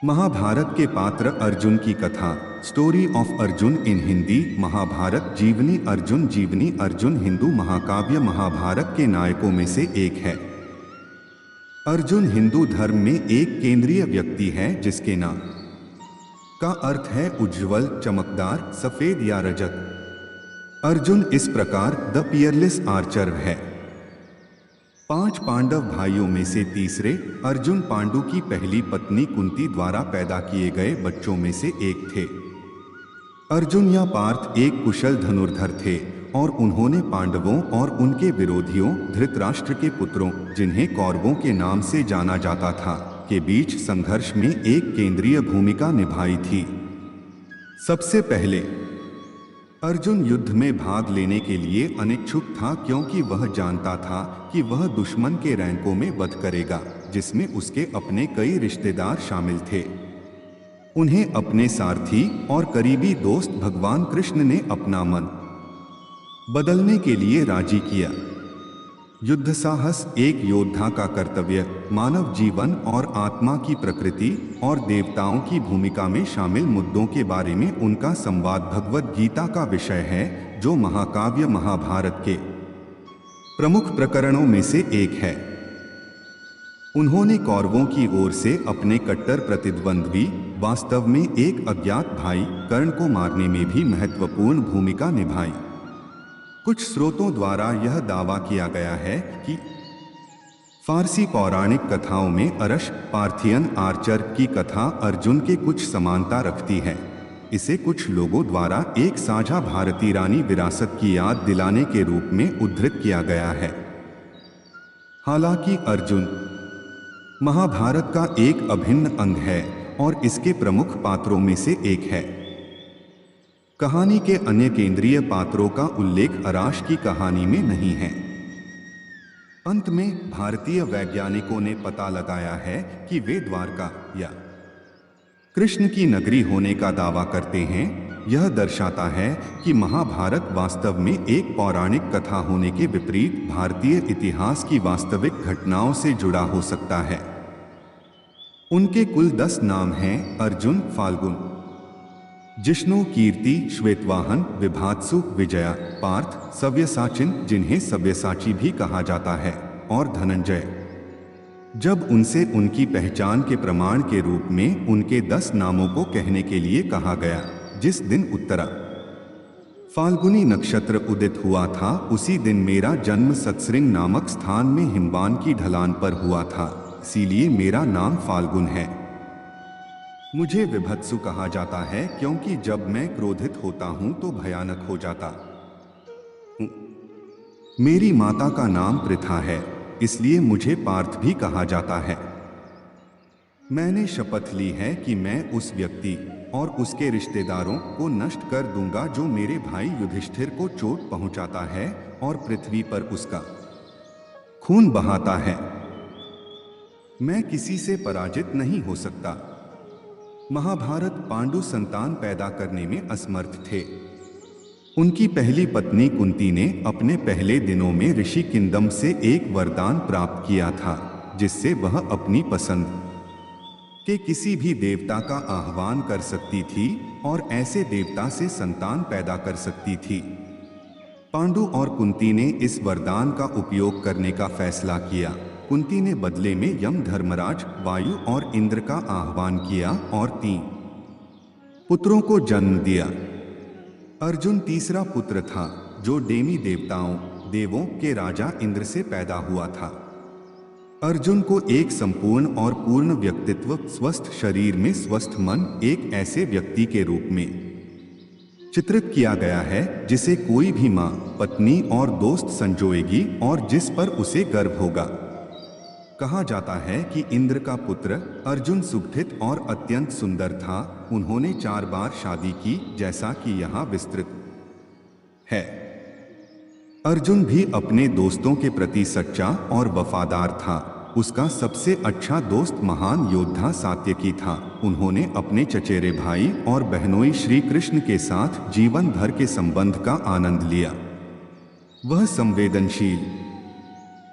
महाभारत के पात्र अर्जुन की कथा। स्टोरी ऑफ अर्जुन इन हिंदी। महाभारत जीवनी। अर्जुन जीवनी। अर्जुन हिंदू महाकाव्य महाभारत के नायकों में से एक है। अर्जुन हिंदू धर्म में एक केंद्रीय व्यक्ति है जिसके नाम का अर्थ है उज्ज्वल, चमकदार, सफेद या रजत। अर्जुन इस प्रकार द पियरलेस आर्चर है। 5 पांडव भाइयों में से तीसरे अर्जुन पांडु की पहली पत्नी कुंती द्वारा पैदा किए गए बच्चों में से एक थे। अर्जुन या पार्थ एक कुशल धनुर्धर थे और उन्होंने पांडवों और उनके विरोधियों धृतराष्ट्र के पुत्रों, जिन्हें कौरवों के नाम से जाना जाता था, के बीच संघर्ष में एक केंद्रीय भूमिका निभाई थी। सबसे पहले अर्जुन युद्ध में भाग लेने के लिए अनिच्छुक था, क्योंकि वह जानता था कि वह दुश्मन के रैंकों में वध करेगा, जिसमें उसके अपने कई रिश्तेदार शामिल थे। उन्हें अपने सारथी और करीबी दोस्त भगवान कृष्ण ने अपना मन बदलने के लिए राजी किया। युद्ध साहस एक योद्धा का कर्तव्य, मानव जीवन और आत्मा की प्रकृति और देवताओं की भूमिका में शामिल मुद्दों के बारे में उनका संवाद भगवद गीता का विषय है, जो महाकाव्य महाभारत के प्रमुख प्रकरणों में से एक है। उन्होंने कौरवों की ओर से अपने कट्टर प्रतिद्वंद्वी, वास्तव में एक अज्ञात भाई कर्ण को मारने में भी महत्वपूर्ण भूमिका निभाई। कुछ स्रोतों द्वारा यह दावा किया गया है कि फारसी पौराणिक कथाओं में अरश, पार्थियन आर्चर की कथा अर्जुन के कुछ समानता रखती है। इसे कुछ लोगों द्वारा एक साझा भारतीय रानी विरासत की याद दिलाने के रूप में उद्धृत किया गया है। हालांकि अर्जुन महाभारत का एक अभिन्न अंग है और इसके प्रमुख पात्रों में से एक है। कहानी के अन्य केंद्रीय पात्रों का उल्लेख अराश की कहानी में नहीं है। अंत में भारतीय वैज्ञानिकों ने पता लगाया है कि वे द्वारका या कृष्ण की नगरी होने का दावा करते हैं। यह दर्शाता है कि महाभारत वास्तव में एक पौराणिक कथा होने के विपरीत भारतीय इतिहास की वास्तविक घटनाओं से जुड़ा हो सकता है। उनके कुल 10 नाम हैं: अर्जुन, फाल्गुन, जिष्णु, कीर्ति, श्वेतवाहन, विभात्सु, विजया, पार्थ, सव्यसाचिन, जिन्हें सव्यसाची भी कहा जाता है, और धनंजय। जब उनसे उनकी पहचान के प्रमाण के रूप में उनके 10 नामों को कहने के लिए कहा गया, जिस दिन उत्तरा फाल्गुनी नक्षत्र उदित हुआ था, उसी दिन मेरा जन्म सत्सृंग नामक स्थान में हिमवान की ढलान पर हुआ था, इसीलिए मेरा नाम फाल्गुन है। मुझे विभत्सु कहा जाता है क्योंकि जब मैं क्रोधित होता हूं तो भयानक हो जाता हूं। मेरी माता का नाम पृथा है, इसलिए मुझे पार्थ भी कहा जाता है। मैंने शपथ ली है कि मैं उस व्यक्ति और उसके रिश्तेदारों को नष्ट कर दूंगा जो मेरे भाई युधिष्ठिर को चोट पहुंचाता है और पृथ्वी पर उसका खून बहाता है। मैं किसी से पराजित नहीं हो सकता। महाभारत पांडु संतान पैदा करने में असमर्थ थे। उनकी पहली पत्नी कुंती ने अपने पहले दिनों में ऋषि किंदम से एक वरदान प्राप्त किया था, जिससे वह अपनी पसंद के किसी भी देवता का आह्वान कर सकती थी और ऐसे देवता से संतान पैदा कर सकती थी। पांडु और कुंती ने इस वरदान का उपयोग करने का फैसला किया। कुंती ने बदले में यम, धर्मराज, वायु और इंद्र का आह्वान किया और 3 पुत्रों को जन्म दिया। अर्जुन तीसरा पुत्र था, जो डेमी देवों के राजा इंद्र से पैदा हुआ था। अर्जुन को एक संपूर्ण और पूर्ण व्यक्तित्व, स्वस्थ शरीर में स्वस्थ मन, एक ऐसे व्यक्ति के रूप में चित्रित किया गया है जिसे कोई भी मां, पत्नी और दोस्त संजोएगी और जिस पर उसे गर्व होगा। कहा जाता है कि इंद्र का पुत्र अर्जुन सुगठित और अत्यंत सुंदर था। उन्होंने 4 बार शादी की, जैसा कि यहाँ विस्तृत है। अर्जुन भी अपने दोस्तों के प्रति सच्चा और वफादार था। उसका सबसे अच्छा दोस्त महान योद्धा सात्यकी था। उन्होंने अपने चचेरे भाई और बहनोई श्री कृष्ण के साथ जीवन भर के संबंध का आनंद लिया। वह संवेदनशील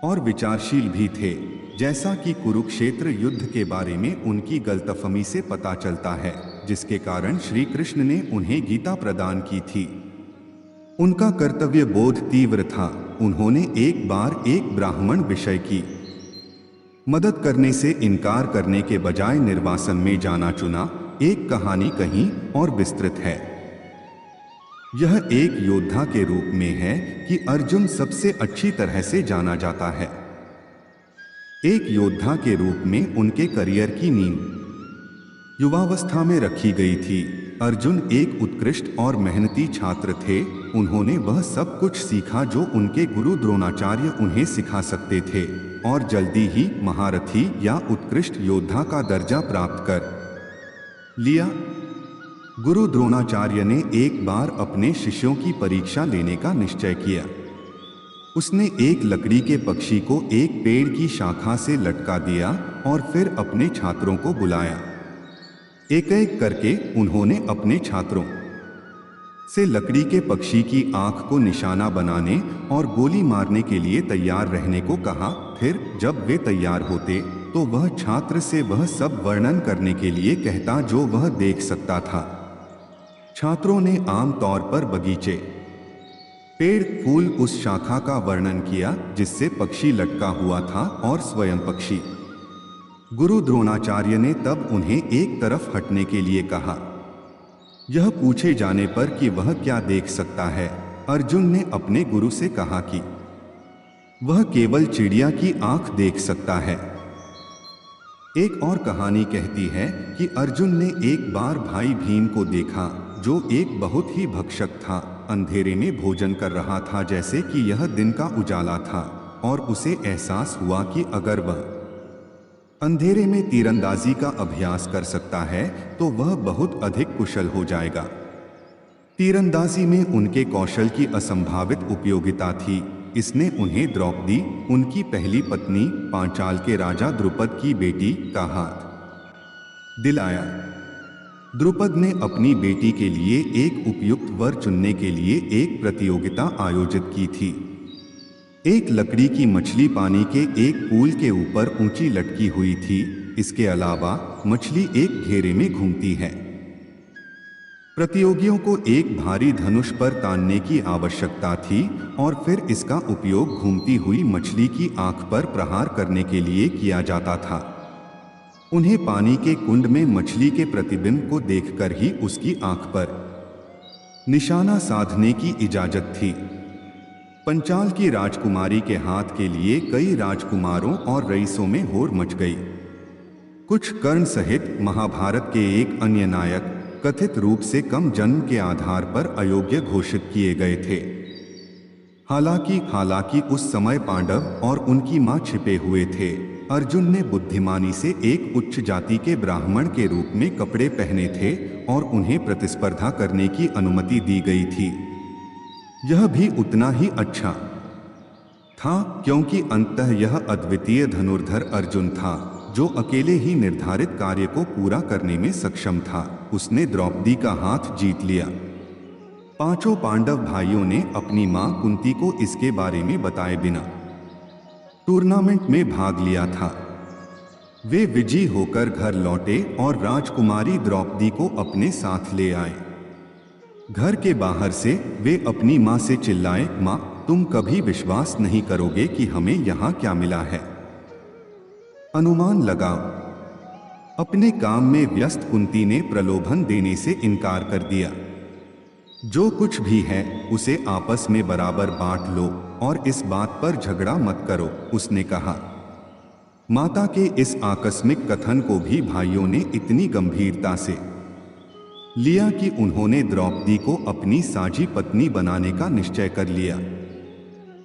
और विचारशील भी थे। जैसा कि कुरुक्षेत्र युद्ध के बारे में उनकी गलतफहमी से पता चलता है, जिसके कारण श्री कृष्ण ने उन्हें गीता प्रदान की थी। उनका कर्तव्य बोध तीव्र था। उन्होंने एक बार एक ब्राह्मण विषय की मदद करने से इनकार करने के बजाय निर्वासन में जाना चुना। एक कहानी कहीं और विस्तृत है। यह एक योद्धा के रूप में है कि अर्जुन सबसे अच्छी तरह से जाना जाता है। एक योद्धा के रूप में उनके करियर की नींव युवावस्था में रखी गई थी। अर्जुन एक उत्कृष्ट और मेहनती छात्र थे। उन्होंने वह सब कुछ सीखा जो उनके गुरु द्रोणाचार्य उन्हें सिखा सकते थे और जल्दी ही महारथी या उत्कृष्ट योद्धा का दर्जा प्राप्त कर लिया। गुरु द्रोणाचार्य ने एक बार अपने शिष्यों की परीक्षा लेने का निश्चय किया। उसने एक लकड़ी के पक्षी को एक पेड़ की शाखा से लटका दिया और फिर अपने छात्रों को बुलाया। एक एक करके उन्होंने अपने छात्रों से लकड़ी के पक्षी की आंख को निशाना बनाने और गोली मारने के लिए तैयार रहने को कहा। फिर जब वे तैयार होते तो वह छात्र से वह सब वर्णन करने के लिए कहता जो वह देख सकता था। छात्रों ने आमतौर पर बगीचे, पेड़, फूल, उस शाखा का वर्णन किया जिससे पक्षी लटका हुआ था और स्वयं पक्षी। गुरु द्रोणाचार्य ने तब उन्हें एक तरफ हटने के लिए कहा। यह पूछे जाने पर कि वह क्या देख सकता है, अर्जुन ने अपने गुरु से कहा कि वह केवल चिड़िया की आंख देख सकता है। एक और कहानी कहती है कि अर्जुन ने एक बार भाई भीम को देखा जो एक बहुत ही भक्षक था। अंधेरे में भोजन कर रहा था जैसे कि यह दिन का उजाला था और उसे एहसास हुआ कि अगर वह अंधेरे में तीरंदाजी का अभ्यास कर सकता है तो वह बहुत अधिक कुशल हो जाएगा। तीरंदाजी में उनके कौशल की असंभावित उपयोगिता थी। इसने उन्हें द्रौपदी, उनकी पहली पत्नी पांचाल के राजा द्रुपद की बेटी, का हाथ दिलाया। द्रुपद ने अपनी बेटी के लिए एक उपयुक्त वर चुनने के लिए एक प्रतियोगिता आयोजित की थी। एक लकड़ी की मछली पानी के एक पूल के ऊपर ऊंची लटकी हुई थी। इसके अलावा मछली एक घेरे में घूमती है। प्रतियोगियों को एक भारी धनुष पर तानने की आवश्यकता थी और फिर इसका उपयोग घूमती हुई मछली की आंख पर प्रहार करने के लिए किया जाता था। उन्हें पानी के कुंड में मछली के प्रतिबिंब को देखकर ही उसकी आंख पर निशाना साधने की इजाजत थी। पंचाल की राजकुमारी के हाथ के लिए कई राजकुमारों और रईसों में होड़ मच गई। कुछ कर्ण सहित महाभारत के एक अन्य नायक कथित रूप से कम जन्म के आधार पर अयोग्य घोषित किए गए थे। हालांकि उस समय पांडव और उनकी मां छिपे हुए थे। अर्जुन ने बुद्धिमानी से एक उच्च जाति के ब्राह्मण के रूप में कपड़े पहने थे और उन्हें प्रतिस्पर्धा करने की अनुमति दी गई थी। यह भी उतना ही अच्छा था क्योंकि अंततः यह अद्वितीय धनुर्धर अर्जुन था जो अकेले ही निर्धारित कार्य को पूरा करने में सक्षम था। उसने द्रौपदी का हाथ जीत लिया। पांचों पांडव भाइयों ने अपनी मां कुंती को इसके बारे में बताए बिना टूर्नामेंट में भाग लिया था। वे विजयी होकर घर लौटे और राजकुमारी द्रौपदी को अपने साथ ले आए। घर के बाहर से वे अपनी मां से चिल्लाए, मां, तुम कभी विश्वास नहीं करोगे कि हमें यहाँ क्या मिला है। अनुमान लगाओ। अपने काम में व्यस्त कुंती ने प्रलोभन देने से इनकार कर दिया। जो कुछ भी है उसे आपस में बराबर बांट लो और इस बात पर झगड़ा मत करो, उसने कहा। माता के इस आकस्मिक कथन को भी भाइयों ने इतनी गंभीरता से लिया कि उन्होंने द्रौपदी को अपनी साझी पत्नी बनाने का निश्चय कर लिया।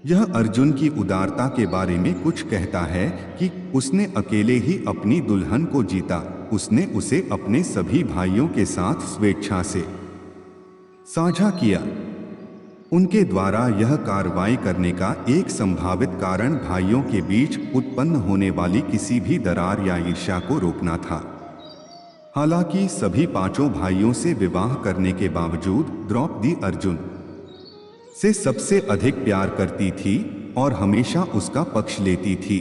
यह अर्जुन की उदारता के बारे में कुछ कहता है कि उसने अकेले ही अपनी दुल्हन को जीता। उसने उसे अपने सभी भाइयों के साथ स्वेच्छा से साझा किया। उनके द्वारा यह कार्रवाई करने का एक संभावित कारण भाइयों के बीच उत्पन्न होने वाली किसी भी दरार या ईर्ष्या को रोकना था। हालांकि सभी पांचों भाइयों से विवाह करने के बावजूद द्रौपदी अर्जुन से सबसे अधिक प्यार करती थी और हमेशा उसका पक्ष लेती थी।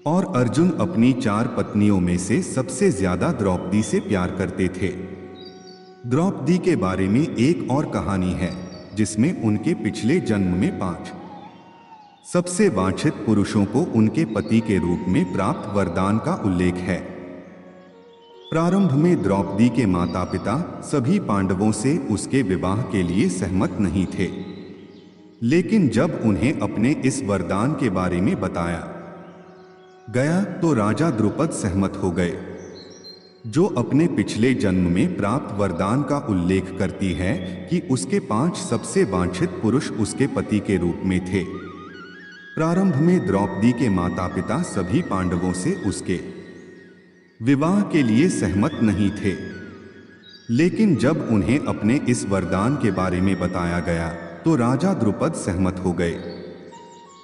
और अर्जुन अपनी 4 पत्नियों में से सबसे ज्यादा द्रौपदी से प्यार करते थे। द्रौपदी के बारे में एक और कहानी है जिसमें उनके पिछले जन्म में 5 सबसे वांछित पुरुषों को उनके पति के रूप में प्राप्त वरदान का उल्लेख है। प्रारंभ में द्रौपदी के माता पिता सभी पांडवों से उसके विवाह के लिए सहमत नहीं थे, लेकिन जब उन्हें अपने इस वरदान के बारे में बताया गया तो राजा द्रुपद सहमत हो गए, जो अपने पिछले जन्म में प्राप्त वरदान का उल्लेख करती है कि उसके 5 सबसे वांछित पुरुष उसके पति के रूप में थे। प्रारंभ में द्रौपदी के माता पिता सभी पांडवों से उसके विवाह के लिए सहमत नहीं थे, लेकिन जब उन्हें अपने इस वरदान के बारे में बताया गया तो राजा द्रुपद सहमत हो गए,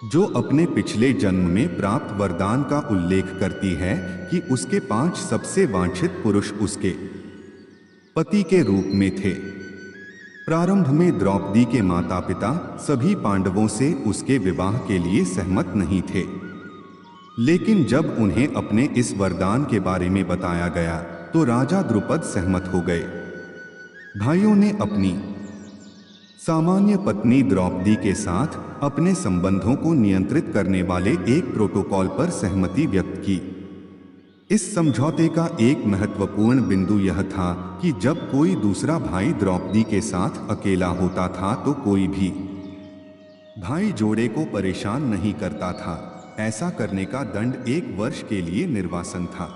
जो अपने पिछले जन्म में प्राप्त वरदान का उल्लेख करती है कि उसके 5 सबसे वांछित पुरुष उसके पति के रूप में थे। प्रारंभ में द्रौपदी के माता पिता सभी पांडवों से उसके विवाह के लिए सहमत नहीं थे, लेकिन जब उन्हें अपने इस वरदान के बारे में बताया गया तो राजा द्रुपद सहमत हो गए। भाइयों ने अपनी सामान्य पत्नी द्रौपदी के साथ अपने संबंधों को नियंत्रित करने वाले एक प्रोटोकॉल पर सहमति व्यक्त की। इस समझौते का एक महत्वपूर्ण बिंदु यह था कि जब कोई दूसरा भाई द्रौपदी के साथ अकेला होता था तो कोई भी भाई जोड़े को परेशान नहीं करता था। ऐसा करने का दंड 1 वर्ष के लिए निर्वासन था।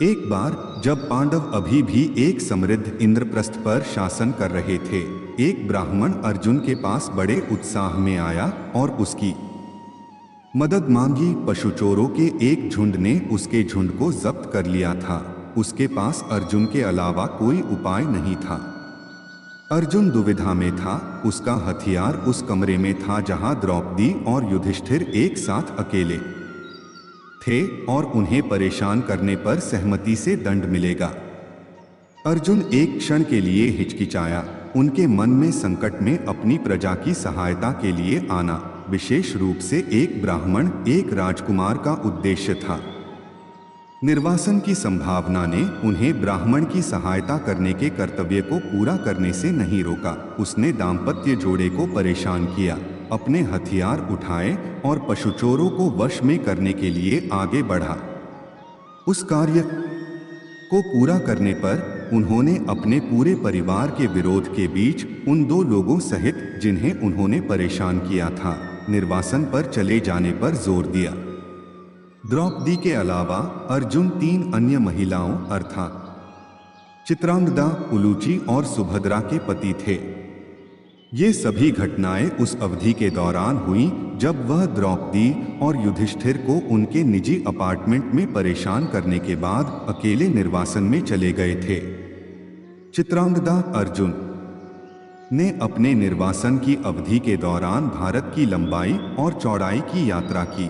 एक बार जब पांडव अभी भी एक समृद्ध इंद्रप्रस्थ पर शासन कर रहे थे, एक ब्राह्मण अर्जुन के पास बड़े उत्साह में आया और उसकी मदद मांगी। पशु चोरों के एक झुंड ने उसके झुंड को जब्त कर लिया था। उसके पास अर्जुन के अलावा कोई उपाय नहीं था। अर्जुन दुविधा में था। उसका हथियार उस कमरे में था जहां द्रौपदी और युधिष्ठिर एक साथ अकेले थे और उन्हें परेशान करने पर सहमति से दंड मिलेगा। अर्जुन एक क्षण के लिए हिचकिचाया। उनके मन में संकट में अपनी प्रजा की सहायता के लिए आना, विशेष रूप से एक ब्राह्मण, एक राजकुमार का उद्देश्य था। निर्वासन की संभावना ने उन्हें ब्राह्मण की सहायता करने के कर्तव्य को पूरा करने से नहीं रोका। उसने दाम्पत्य जोड़े को परेशान किया, अपने हथियार उठाए और पशु चोरों को वश में करने के लिए आगे बढ़ा। उस कार्य को पूरा करने पर उन्होंने अपने पूरे परिवार के विरोध के बीच उन 2 लोगों सहित जिन्हें उन्होंने परेशान किया था, निर्वासन पर चले जाने पर जोर दिया। द्रौपदी के अलावा अर्जुन 3 अन्य महिलाओं अर्थात चित्रांगदा, उलूची और सुभद्रा के पति थे। ये सभी घटनाएं उस अवधि के दौरान हुई जब वह द्रौपदी और युधिष्ठिर को उनके निजी अपार्टमेंट में परेशान करने के बाद अकेले निर्वासन में चले गए थे। चित्रांगदा अर्जुन ने अपने निर्वासन की अवधि के दौरान भारत की लंबाई और चौड़ाई की यात्रा की।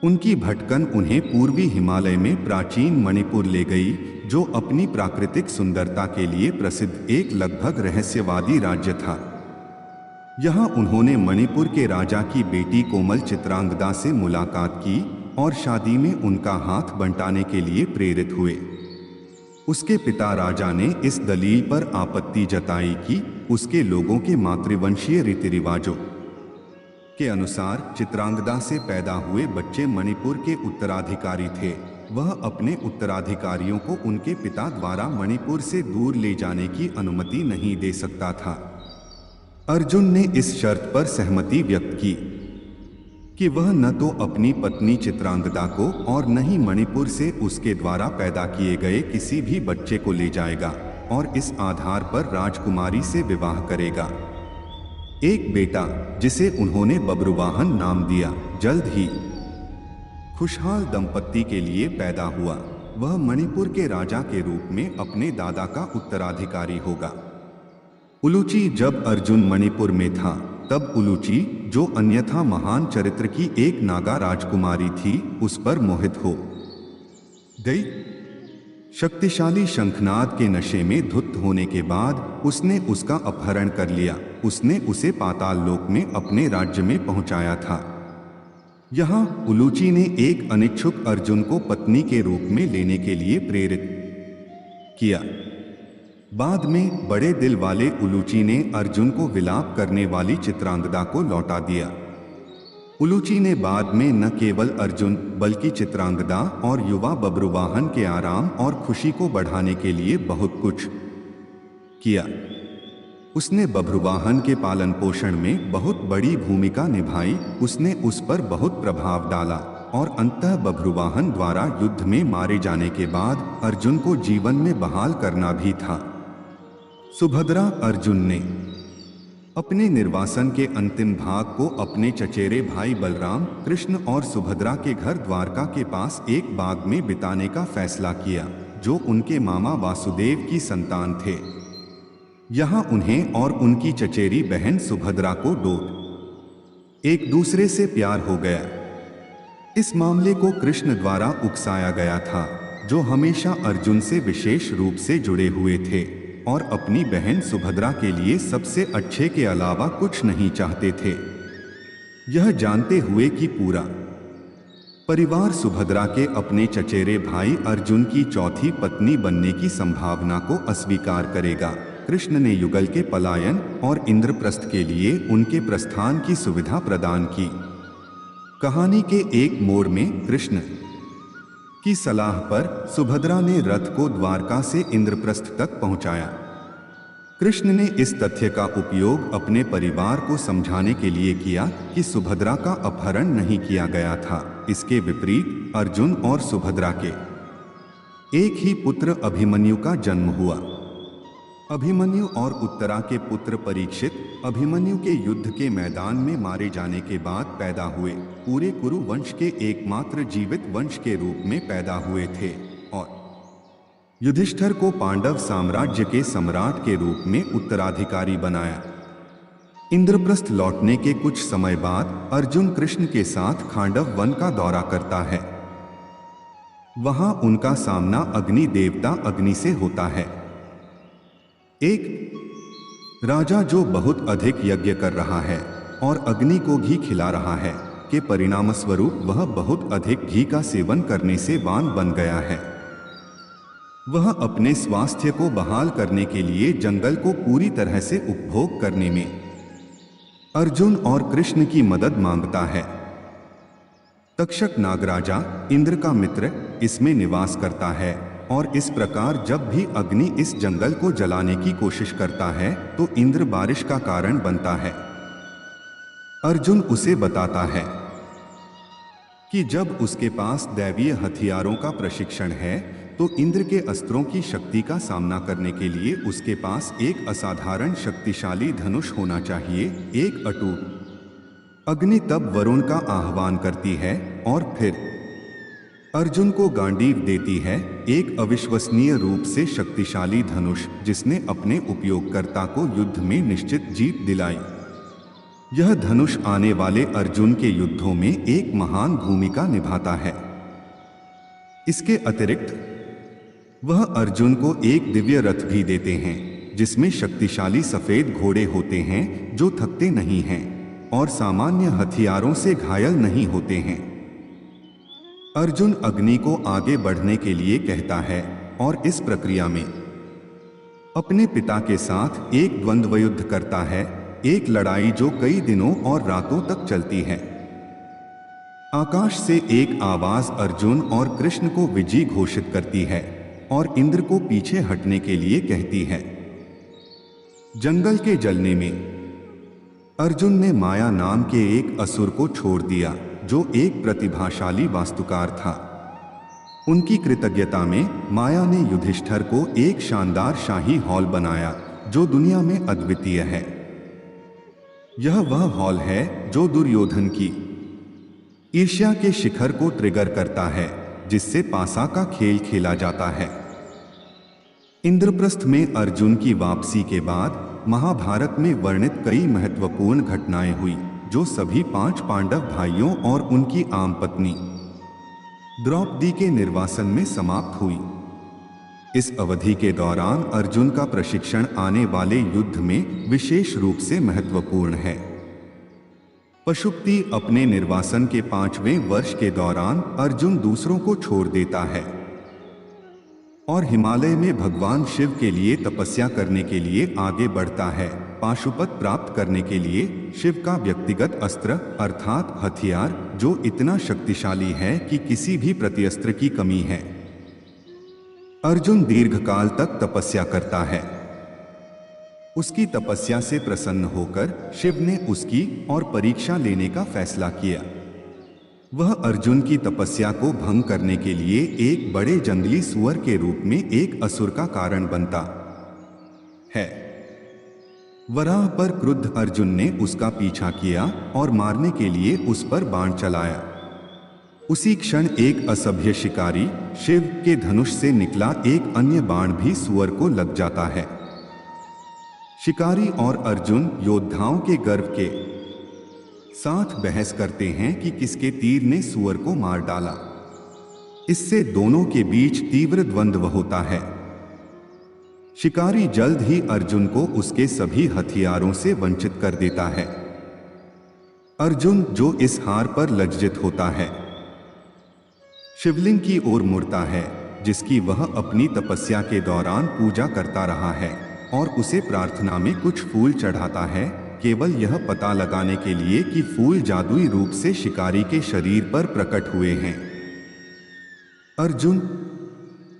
उनकी भटकन उन्हें पूर्वी हिमालय में प्राचीन मणिपुर ले गई, जो अपनी प्राकृतिक सुंदरता के लिए प्रसिद्ध एक लगभग रहस्यवादी राज्य था। यहाँ उन्होंने मणिपुर के राजा की बेटी कोमल चित्रांगदा से मुलाकात की और शादी में उनका हाथ बंटाने के लिए प्रेरित हुए। उसके पिता राजा ने इस दलील पर आपत्ति जताई कि उसके लोगों के मातृवंशीय रीति रिवाजों के अनुसार चित्रांगदा से पैदा हुए बच्चे मणिपुर के उत्तराधिकारी थे। वह अपने उत्तराधिकारियों को उनके पिता द्वारा मणिपुर से दूर ले जाने की अनुमति नहीं दे सकता था। अर्जुन ने इस शर्त पर सहमति व्यक्त की कि वह न तो अपनी पत्नी चित्रांगदा को और न ही मणिपुर से उसके द्वारा पैदा किए गए किसी भी बच्चे को ले जाएगा और इस आधार पर राजकुमारी से विवाह करेगा। एक बेटा, जिसे उन्होंने बब्रुवाहन नाम दिया, जल्द ही खुशहाल दंपत्ति के लिए पैदा हुआ। वह मणिपुर के राजा के रूप में अपने दादा का उत्तराधिकारी होगा। उलूची जब अर्जुन मणिपुर में था तब उलूची, जो अन्यथा महान चरित्र की एक नागा राजकुमारी थी, उस पर मोहित हो गई। शक्तिशाली शंखनाद के नशे में धुत होने के बाद उसने उसका अपहरण कर लिया। उसने उसे पाताल लोक में अपने राज्य में पहुंचाया था। यहाँ उलूची ने एक अनिच्छुक अर्जुन को पत्नी के रूप में लेने के लिए प्रेरित किया। बाद में बड़े दिल वाले उलूची ने अर्जुन को विलाप करने वाली चित्रांगदा को लौटा दिया। उलूची ने बाद में न केवल अर्जुन बल्कि चित्रांगदा और युवा बब्रुवाहन के आराम और खुशी को बढ़ाने के लिए बहुत कुछ किया। उसने बब्रुवाहन के पालन पोषण में बहुत बड़ी भूमिका निभाई। उसने उस पर बहुत प्रभाव डाला और अंततः बब्रुवाहन द्वारा युद्ध में मारे जाने के बाद अर्जुन को जीवन में बहाल करना भी था। सुभद्रा अर्जुन ने अपने निर्वासन के अंतिम भाग को अपने चचेरे भाई बलराम, कृष्ण और सुभद्रा के घर द्वारका के पास एक बाग में बिताने का फैसला किया, जो उनके मामा वासुदेव की संतान थे। यहाँ उन्हें और उनकी चचेरी बहन सुभद्रा को एक दूसरे से प्यार हो गया। इस मामले को कृष्ण द्वारा उकसाया गया था, जो हमेशा अर्जुन से विशेष रूप से जुड़े हुए थे और अपनी बहन सुभद्रा के लिए सबसे अच्छे के अलावा कुछ नहीं चाहते थे। यह जानते हुए कि पूरा परिवार सुभद्रा के अपने चचेरे भाई अर्जुन की चौथी पत्नी बनने की संभावना को अस्वीकार करेगा, कृष्ण ने युगल के पलायन और इंद्रप्रस्थ के लिए उनके प्रस्थान की सुविधा प्रदान की। कहानी के एक मोड़ में कृष्ण की सलाह पर सुभद्रा ने रथ को द्वारका से इंद्रप्रस्थ तक पहुंचाया। कृष्ण ने इस तथ्य का उपयोग अपने परिवार को समझाने के लिए किया कि सुभद्रा का अपहरण नहीं किया गया था। इसके विपरीत अर्जुन और सुभद्रा के एक ही पुत्र अभिमन्यु का जन्म हुआ। अभिमन्यु और उत्तरा के पुत्र परीक्षित अभिमन्यु के युद्ध के मैदान में मारे जाने के बाद पैदा हुए पूरे कुरु वंश के एकमात्र जीवित वंश के रूप में पैदा हुए थे और युधिष्ठिर को पांडव साम्राज्य के सम्राट के रूप में उत्तराधिकारी बनाया। इंद्रप्रस्थ लौटने के कुछ समय बाद अर्जुन कृष्ण के साथ खांडव वन का दौरा करता है। वहां उनका सामना अग्नि देवता अग्नि से होता है, एक राजा जो बहुत अधिक यज्ञ कर रहा है और अग्नि को घी खिला रहा है, के परिणामस्वरूप वह बहुत अधिक घी का सेवन करने से वान बन गया है। वह अपने स्वास्थ्य को बहाल करने के लिए जंगल को पूरी तरह से उपभोग करने में अर्जुन और कृष्ण की मदद मांगता है। तक्षक नागराजा इंद्र का मित्र इसमें निवास करता है और इस प्रकार जब भी अग्नि इस जंगल को जलाने की कोशिश करता है तो इंद्र बारिश का कारण बनता है। अर्जुन उसे बताता है कि जब उसके पास दैवीय हथियारों का प्रशिक्षण है तो इंद्र के अस्त्रों की शक्ति का सामना करने के लिए उसके पास एक असाधारण शक्तिशाली धनुष होना चाहिए। एक अटूट अग्नि तब वरुण का आह्वान करती है और फिर अर्जुन को गांडीव देती है, एक अविश्वसनीय रूप से शक्तिशाली धनुष जिसने अपने उपयोगकर्ता को युद्ध में निश्चित जीत दिलाई। यह धनुष आने वाले अर्जुन के युद्धों में एक महान भूमिका निभाता है। इसके अतिरिक्त वह अर्जुन को एक दिव्य रथ भी देते हैं जिसमें शक्तिशाली सफेद घोड़े होते हैं जो थकते नहीं हैं और सामान्य हथियारों से घायल नहीं होते हैं। अर्जुन अग्नि को आगे बढ़ने के लिए कहता है और इस प्रक्रिया में अपने पिता के साथ एक द्वंद्व युद्ध करता है, एक लड़ाई जो कई दिनों और रातों तक चलती है। आकाश से एक आवाज अर्जुन और कृष्ण को विजयी घोषित करती है और इंद्र को पीछे हटने के लिए कहती है। जंगल के जलने में अर्जुन ने माया नाम के एक असुर को छोड़ दिया जो एक प्रतिभाशाली वास्तुकार था। उनकी कृतज्ञता में माया ने युधिष्ठिर को एक शानदार शाही हॉल बनाया जो दुनिया में अद्वितीय है। यह वह हॉल है जो दुर्योधन की ईर्ष्या के शिखर को ट्रिगर करता है जिससे पासा का खेल खेला जाता है। इंद्रप्रस्थ में अर्जुन की वापसी के बाद महाभारत में वर्णित कई महत्वपूर्ण घटनाएं हुई जो सभी 5 पांडव भाइयों और उनकी आम पत्नी द्रौपदी के निर्वासन में समाप्त हुई। इस अवधि के दौरान अर्जुन का प्रशिक्षण आने वाले युद्ध में विशेष रूप से महत्वपूर्ण है। पशुपति अपने निर्वासन के 5वें वर्ष के दौरान अर्जुन दूसरों को छोड़ देता है और हिमालय में भगवान शिव के लिए तपस्या करने के लिए आगे बढ़ता है। पाशुपत प्राप्त करने के लिए शिव का व्यक्तिगत अस्त्र अर्थात हथियार जो इतना शक्तिशाली है कि किसी भी प्रतिअस्त्र की कमी है। अर्जुन दीर्घकाल तक तपस्या करता है। उसकी तपस्या से प्रसन्न होकर शिव ने उसकी और परीक्षा लेने का फैसला किया। वह अर्जुन की तपस्या को भंग करने के लिए एक बड़े जंगली सुअर के रूप में एक असुर का कारण बनता है। वराह पर क्रुद्ध अर्जुन ने उसका पीछा किया और मारने के लिए उस पर बाण चलाया। उसी क्षण एक असभ्य शिकारी शिव के धनुष से निकला एक अन्य बाण भी सुअर को लग जाता है। शिकारी और अर्जुन योद्धाओं के गर्व के साथ बहस करते हैं कि किसके तीर ने सुअर को मार डाला। इससे दोनों के बीच तीव्र द्वंद्व होता है। शिकारी जल्द ही अर्जुन को उसके सभी हथियारों से वंचित कर देता है। अर्जुन जो इस हार पर लज्जित होता है शिवलिंग की ओर मुड़ता है जिसकी वह अपनी तपस्या के दौरान पूजा करता रहा है और उसे प्रार्थना में कुछ फूल चढ़ाता है, केवल यह पता लगाने के लिए कि फूल जादुई रूप से शिकारी के शरीर पर प्रकट हुए हैं। अर्जुन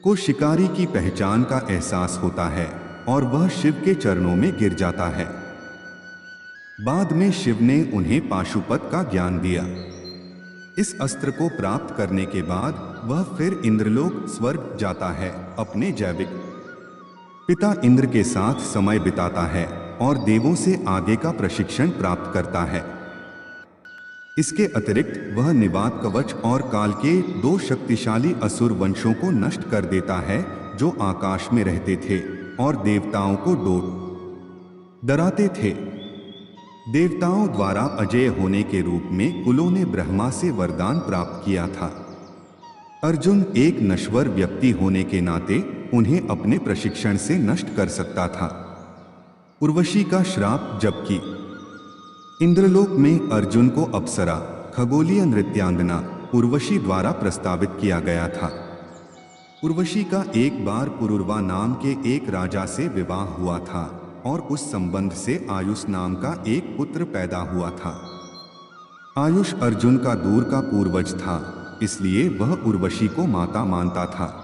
को शिकारी की पहचान का एहसास होता है और वह शिव के चरणों में गिर जाता है। बाद में शिव ने उन्हें पाशुपत का ज्ञान दिया। इस अस्त्र को प्राप्त करने के बाद वह फिर इंद्रलोक स्वर्ग जाता है, अपने जैविक पिता इंद्र के साथ समय बिताता है और देवों से आगे का प्रशिक्षण प्राप्त करता है। इसके अतिरिक्त वह निवात कवच और काल के 2 शक्तिशाली असुर वंशों को नष्ट कर देता है जो आकाश में रहते थे और देवताओं को डराते थे। देवताओं द्वारा अजय होने के रूप में कुलों ने ब्रह्मा से वरदान प्राप्त किया था। अर्जुन एक नश्वर व्यक्ति होने के नाते उन्हें अपने प्रशिक्षण से नष्ट कर सकता था। उर्वशी का श्राप, जबकि इंद्रलोक में अर्जुन को अप्सरा खगोलीय नृत्यांगना उर्वशी द्वारा प्रस्तावित किया गया था। उर्वशी का एक बार पुरुरवा नाम के एक राजा से विवाह हुआ था और उस संबंध से आयुष नाम का एक पुत्र पैदा हुआ था। आयुष अर्जुन का दूर का पूर्वज था, इसलिए वह उर्वशी को माता मानता था।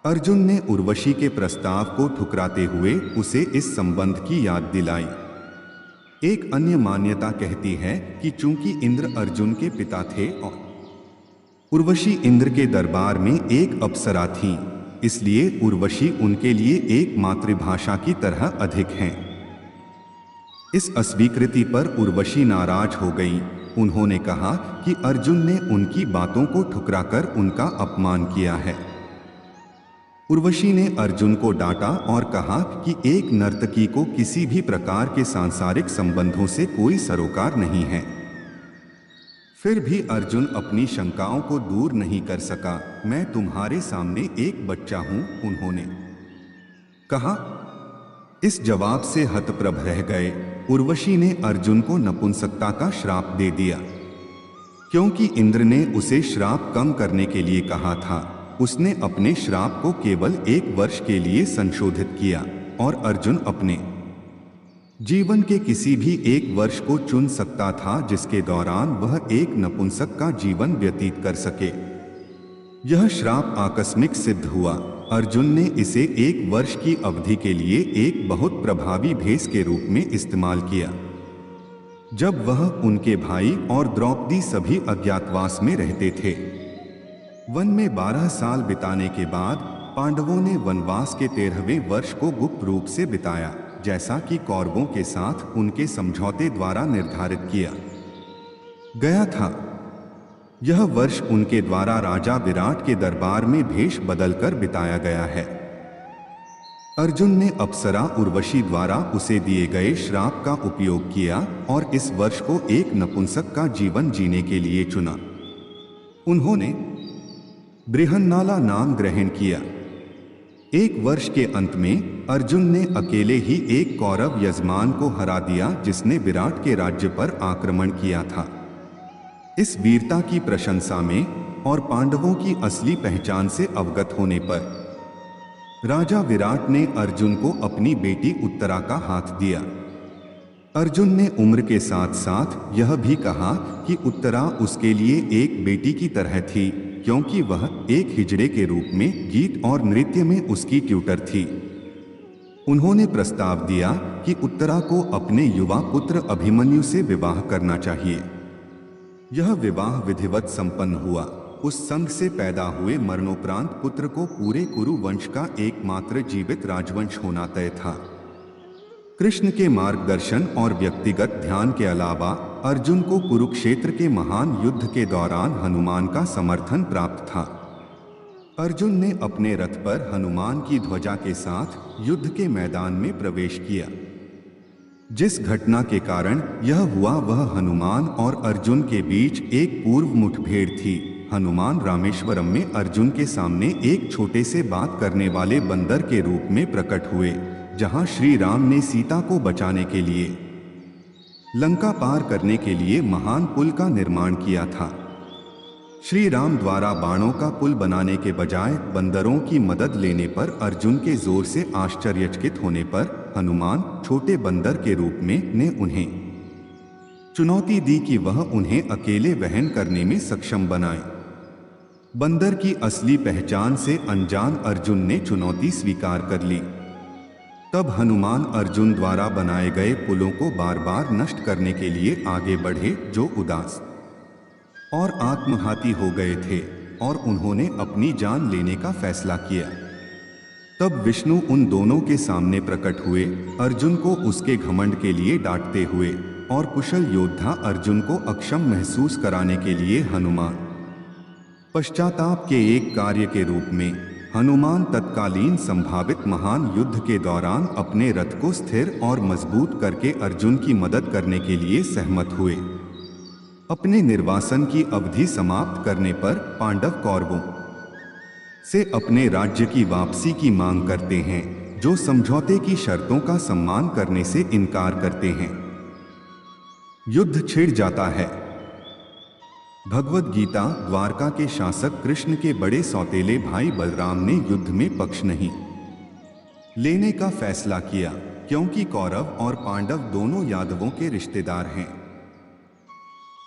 अर्जुन ने उर्वशी के प्रस्ताव को ठुकराते हुए उसे इस संबंध की याद दिलाई। एक अन्य मान्यता कहती है कि चूंकि इंद्र अर्जुन के पिता थे और उर्वशी इंद्र के दरबार में एक अप्सरा थी, इसलिए उर्वशी उनके लिए एक मातृभाषा की तरह अधिक हैं। इस अस्वीकृति पर उर्वशी नाराज हो गई। उन्होंने कहा कि अर्जुन ने उनकी बातों को ठुकराकर उनका अपमान किया है। उर्वशी ने अर्जुन को डांटा और कहा कि एक नर्तकी को किसी भी प्रकार के सांसारिक संबंधों से कोई सरोकार नहीं है। फिर भी अर्जुन अपनी शंकाओं को दूर नहीं कर सका। मैं तुम्हारे सामने एक बच्चा हूं, उन्होंने कहा। इस जवाब से हतप्रभ रह गए। उर्वशी ने अर्जुन को नपुंसकता का श्राप दे दिया। क्योंकि इंद्र ने उसे श्राप कम करने के लिए कहा था, उसने अपने श्राप को केवल 1 वर्ष के लिए संशोधित किया और अर्जुन अपने जीवन के किसी भी 1 वर्ष को चुन सकता था जिसके दौरान वह एक नपुंसक का जीवन व्यतीत कर सके। यह श्राप आकस्मिक सिद्ध हुआ। अर्जुन ने इसे 1 वर्ष की अवधि के लिए एक बहुत प्रभावी भेष के रूप में इस्तेमाल किया। जब वह, उनके भाई और द्रौपदी सभी अज्ञातवास में रहते थे। वन में 12 साल बिताने के बाद पांडवों ने वनवास के 13वें वर्ष को गुप्त रूप से बिताया, जैसा कि कौरवों के साथ उनके समझौते द्वारा निर्धारित किया गया था। यह वर्ष उनके द्वारा राजा विराट के दरबार में भेष बदलकर बिताया गया है। अर्जुन ने अप्सरा उर्वशी द्वारा उसे दिए गए श्राप का उपयोग किया और इस वर्ष को एक नपुंसक का जीवन जीने के लिए चुना। उन्होंने बृहन्नाला नाम ग्रहण किया। एक वर्ष के अंत में अर्जुन ने अकेले ही एक कौरव यजमान को हरा दिया जिसने विराट के राज्य पर आक्रमण किया था। इस वीरता की प्रशंसा में और पांडवों की असली पहचान से अवगत होने पर राजा विराट ने अर्जुन को अपनी बेटी उत्तरा का हाथ दिया। अर्जुन ने उम्र के साथ साथ यह भी कहा कि उत्तरा उसके लिए एक बेटी की तरह थी, क्योंकि वह एक हिजड़े के रूप में गीत और नृत्य में उसकी ट्यूटर थी। उन्होंने प्रस्ताव दिया कि उत्तरा को अपने युवा पुत्र अभिमन्यु से विवाह करना चाहिए। यह विवाह विधिवत संपन्न हुआ। उस संग से पैदा हुए मरणोपरांत पुत्र को पूरे कुरु वंश का एकमात्र जीवित राजवंश होना तय था। कृष्ण के मार्गदर्शन और व्यक्तिगत ध्यान के अलावा अर्जुन को कुरुक्षेत्र के महान युद्ध के दौरान हनुमान का समर्थन प्राप्त था। अर्जुन ने अपने रथ पर हनुमान की ध्वजा के साथ युद्ध के मैदान में प्रवेश किया। जिस घटना के कारण यह हुआ वह हनुमान और अर्जुन के बीच एक पूर्व मुठभेड़ थी। हनुमान रामेश्वरम में अर्जुन के सामने एक छोटे से बात करने वाले बंदर के रूप में प्रकट हुए, जहां श्री राम ने सीता को बचाने के लिए लंका पार करने के लिए महान पुल का निर्माण किया था। श्री राम द्वारा बाणों का पुल बनाने के बजाय बंदरों की मदद लेने पर अर्जुन के जोर से आश्चर्यचकित होने पर हनुमान छोटे बंदर के रूप में ने उन्हें चुनौती दी कि वह उन्हें अकेले वहन करने में सक्षम बनाए। बंदर की असली पहचान से अनजान अर्जुन ने चुनौती स्वीकार कर ली। तब हनुमान अर्जुन द्वारा बनाए गए पुलों को बार बार नष्ट करने के लिए आगे बढ़े, जो उदास और आत्मघाती हो गए थे, और उन्होंने अपनी जान लेने का फैसला किया। तब विष्णु उन दोनों के सामने प्रकट हुए, अर्जुन को उसके घमंड के लिए डांटते हुए और कुशल योद्धा अर्जुन को अक्षम महसूस कराने के लिए हनुमान पश्चाताप के एक कार्य के रूप में हनुमान तत्कालीन संभावित महान युद्ध के दौरान अपने रथ को स्थिर और मजबूत करके अर्जुन की मदद करने के लिए सहमत हुए। अपने निर्वासन की अवधि समाप्त करने पर पांडव कौरवों से अपने राज्य की वापसी की मांग करते हैं, जो समझौते की शर्तों का सम्मान करने से इनकार करते हैं। युद्ध छिड़ जाता है। भगवद गीता। द्वारका के शासक कृष्ण के बड़े सौतेले भाई बलराम ने युद्ध में पक्ष नहीं लेने का फैसला किया, क्योंकि कौरव और पांडव दोनों यादवों के रिश्तेदार हैं।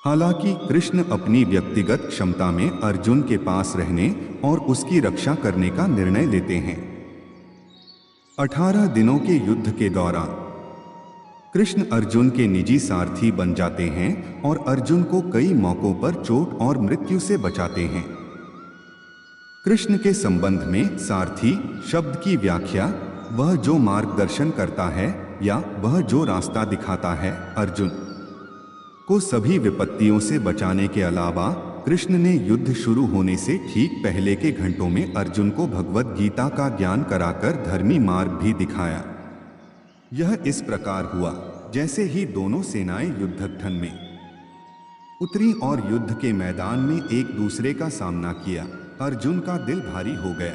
हालांकि कृष्ण अपनी व्यक्तिगत क्षमता में अर्जुन के पास रहने और उसकी रक्षा करने का निर्णय लेते हैं। 18 दिनों के युद्ध के दौरान कृष्ण अर्जुन के निजी सारथी बन जाते हैं और अर्जुन को कई मौकों पर चोट और मृत्यु से बचाते हैं। कृष्ण के संबंध में सारथी शब्द की व्याख्या वह जो मार्गदर्शन करता है या वह जो रास्ता दिखाता है। अर्जुन को सभी विपत्तियों से बचाने के अलावा कृष्ण ने युद्ध शुरू होने से ठीक पहले के घंटों में अर्जुन को भगवद गीता का ज्ञान कराकर धर्मी मार्ग भी दिखाया। यह इस प्रकार हुआ जैसे ही दोनों सेनाएं युद्धस्थल में उतरी और युद्ध के मैदान में एक दूसरे का सामना किया, अर्जुन का दिल भारी हो गया।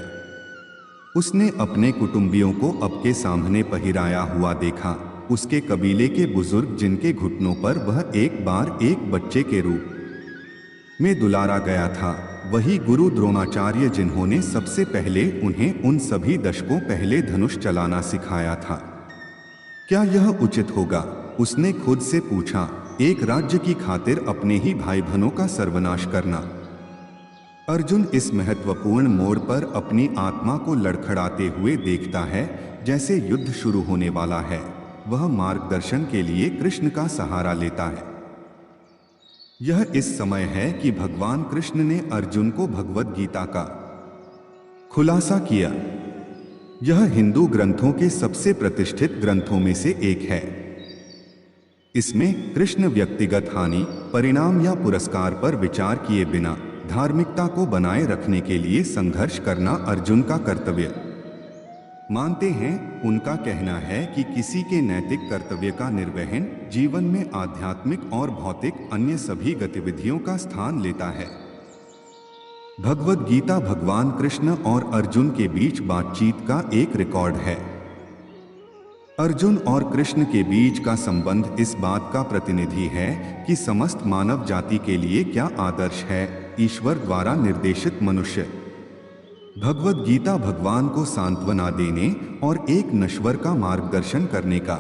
उसने अपने कुटुंबियों को अब के सामने पहिराया हुआ देखा। उसके कबीले के बुजुर्ग जिनके घुटनों पर वह एक बार एक बच्चे के रूप में दुलारा गया था, वही गुरु द्रोणाचार्य जिन्होंने सबसे पहले उन्हें उन सभी दशकों पहले धनुष चलाना सिखाया था। क्या यह उचित होगा? उसने खुद से पूछा, एक राज्य की खातिर अपने ही भाई बहनों का सर्वनाश करना। अर्जुन इस महत्वपूर्ण मोड़ पर अपनी आत्मा को लड़खड़ाते हुए देखता है, जैसे युद्ध शुरू होने वाला है। वह मार्गदर्शन के लिए कृष्ण का सहारा लेता है। यह इस समय है कि भगवान कृष्ण ने अर्जुन को भगवद गीता का खुलासा किया। यह हिंदू ग्रंथों के सबसे प्रतिष्ठित ग्रंथों में से एक है। इसमें कृष्ण व्यक्तिगत हानि, परिणाम या पुरस्कार पर विचार किए बिना धार्मिकता को बनाए रखने के लिए संघर्ष करना अर्जुन का कर्तव्य मानते हैं। उनका कहना है कि किसी के नैतिक कर्तव्य का निर्वहन जीवन में आध्यात्मिक और भौतिक अन्य सभी गतिविधियों का स्थान लेता है। भगवद गीता भगवान कृष्ण और अर्जुन के बीच बातचीत का एक रिकॉर्ड है। अर्जुन और कृष्ण के बीच का संबंध इस बात का प्रतिनिधि है कि समस्त मानव जाति के लिए क्या आदर्श है, ईश्वर द्वारा निर्देशित मनुष्य। भगवद गीता भगवान को सांत्वना देने और एक नश्वर का मार्गदर्शन करने का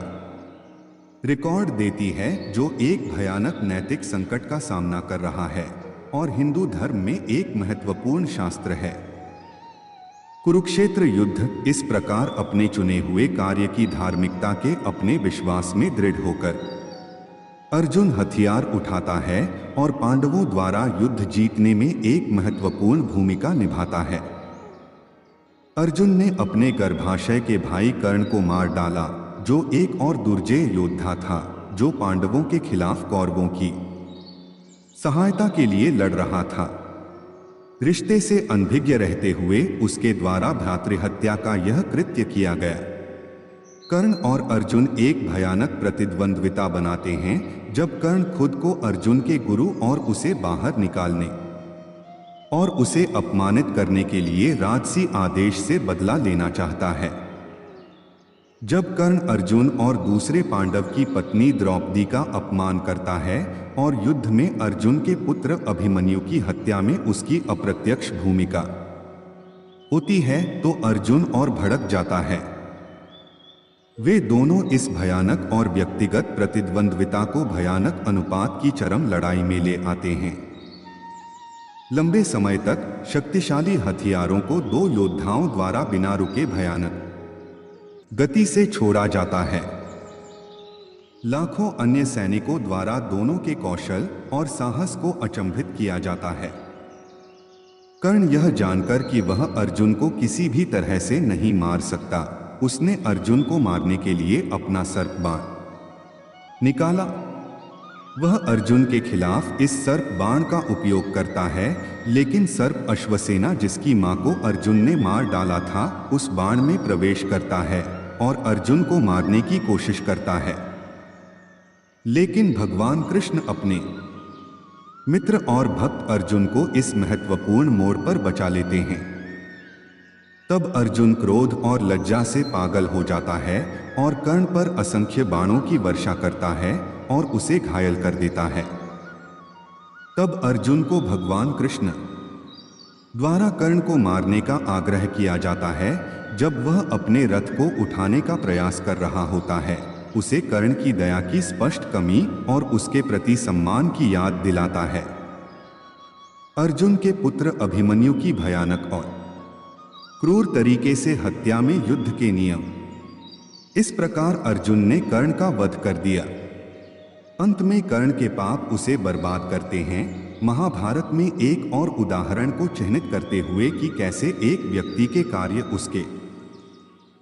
रिकॉर्ड देती है, जो एक भयानक नैतिक संकट का सामना कर रहा है और हिंदू धर्म में एक महत्वपूर्ण शास्त्र है। कुरुक्षेत्र युद्ध इस प्रकार अपने चुने हुए कार्य की धार्मिकता के अपने विश्वास में दृढ़ होकर अर्जुन हथियार उठाता है और पांडवों द्वारा युद्ध जीतने में एक महत्वपूर्ण भूमिका निभाता है। अर्जुन ने अपने गर्भाशय के भाई कर्ण को मार डाला, जो एक और दुर्जय योद्धा था जो पांडवों के खिलाफ कौरवों की सहायता के लिए लड़ रहा था। रिश्ते से अनभिज्ञ रहते हुए उसके द्वारा भ्रातृहत्या का यह कृत्य किया गया। कर्ण और अर्जुन एक भयानक प्रतिद्वंद्विता बनाते हैं जब कर्ण खुद को अर्जुन के गुरु और उसे बाहर निकालने और उसे अपमानित करने के लिए राजसी आदेश से बदला लेना चाहता है। जब कर्ण अर्जुन और दूसरे पांडव की पत्नी द्रौपदी का अपमान करता है और युद्ध में अर्जुन के पुत्र अभिमन्यु की हत्या में उसकी अप्रत्यक्ष भूमिका होती है, तो अर्जुन और भड़क जाता है। वे दोनों इस भयानक और व्यक्तिगत प्रतिद्वंद्विता को भयानक अनुपात की चरम लड़ाई में ले आते हैं। लंबे समय तक शक्तिशाली हथियारों को दो योद्धाओं द्वारा बिना रुके भयानक गति से छोड़ा जाता है। लाखों अन्य सैनिकों द्वारा दोनों के कौशल और साहस को अचंभित किया जाता है। कर्ण यह जानकर कि वह अर्जुन को किसी भी तरह से नहीं मार सकता, उसने अर्जुन को मारने के लिए अपना सर्प बाण निकाला। वह अर्जुन के खिलाफ इस सर्प बाण का उपयोग करता है, लेकिन सर्प अश्वसेना जिसकी मां को अर्जुन ने मार डाला था उस बाण में प्रवेश करता है और अर्जुन को मारने की कोशिश करता है। लेकिन भगवान कृष्ण अपने मित्र और भक्त अर्जुन को इस महत्वपूर्ण मोड़ पर बचा लेते हैं। तब अर्जुन क्रोध और लज्जा से पागल हो जाता है और कर्ण पर असंख्य बाणों की वर्षा करता है और उसे घायल कर देता है। तब अर्जुन को भगवान कृष्ण द्वारा कर्ण को मारने का आग्रह किया जाता है। जब वह अपने रथ को उठाने का प्रयास कर रहा होता है, उसे कर्ण की दया की स्पष्ट कमी और उसके प्रति सम्मान की याद दिलाता है। अर्जुन के पुत्र अभिमन्यु की भयानक और क्रूर तरीके से हत्या में युद्ध के नियम। इस प्रकार अर्जुन ने कर्ण का वध कर दिया। अंत में कर्ण के पाप उसे बर्बाद करते हैं। महाभारत में एक और उदाहरण को चिह्नित करते हुए कि कैसे एक व्यक्ति के कार्य उसके